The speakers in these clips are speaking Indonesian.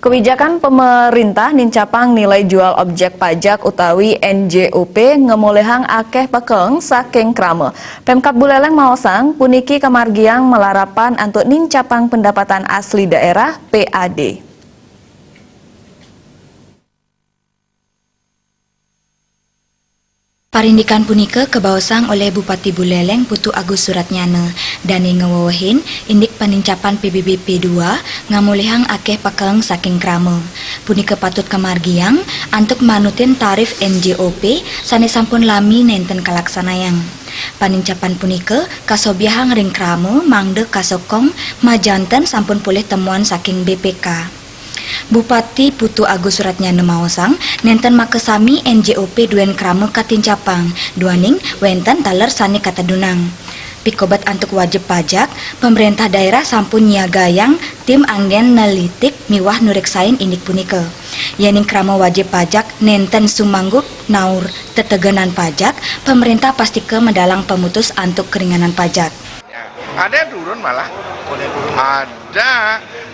Kebijakan pemerintah nincapang nilai jual objek pajak utawi NJOP ngemolehang akeh pekeng saking krame. Pemkab Buleleng maosang puniki kamargiang melarapan untuk nincapang pendapatan asli daerah PAD. Parindikan punika kebaosang oleh Bupati Buleleng Putu Agus Suratnyana dan ngewewehin indik panincapan PBB P2 ngamulihang akeh pakeng saking krame. Punika patut kamargiang antuk manutin tarif NJOP sanesampun lami nenten kalaksanayang. Panincapan punika kasobiahang ring krame mangde kasokong majanten sampun pulih temuan saking BPK. Bupati Putu Agus Suratnyana maosang nenten makesami NJOP duen krame katincapang duaning wenten taler sani katadunang. Pikobat antuk wajib pajak, pemerintah daerah sampun nyiagayang tim anggen nelitik miwah nureksain indik punika. Yening krama wajib pajak nenten sumangguk naur tetegenan pajak, pemerintah pastike mendalang pemutus antuk keringanan pajak. Ada yang turun malah,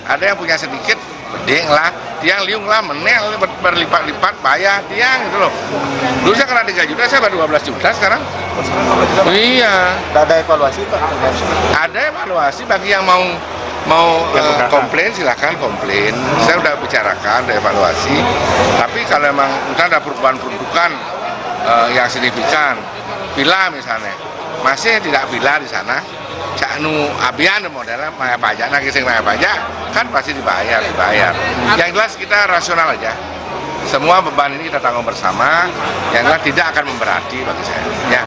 ada yang punya sedikit, bedeng lah, tiang liung lah, menel berlipat-lipat bayar tiang gitu loh. Dulu saya kena 3 juta, saya baru 12 juta sekarang. Iya. Ada evaluasi Pak? Ada evaluasi bagi yang mau komplain silakan komplain. Saya udah bicarakan, ada evaluasi. Tapi kalau memang ada perubahan-perubahan yang signifikan, villa misalnya, masih tidak villa di sana. Caknu abian modelnya maya pajak, nah kisah maya pajak kan pasti dibayar. Yang jelas kita rasional aja. Semua beban ini kita tanggung bersama. Yang jelas tidak akan memberati bagi saya. Ya.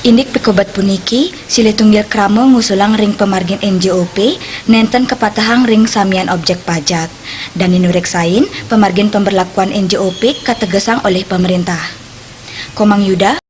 Indik pikobat puniki silih tunggil kramo ngusulang ring pemargin NJOP nenten kepatahang ring samian objek pajak dan dinureksain pemargin pemberlakuan NJOP kategesang oleh pemerintah. Komang Yuda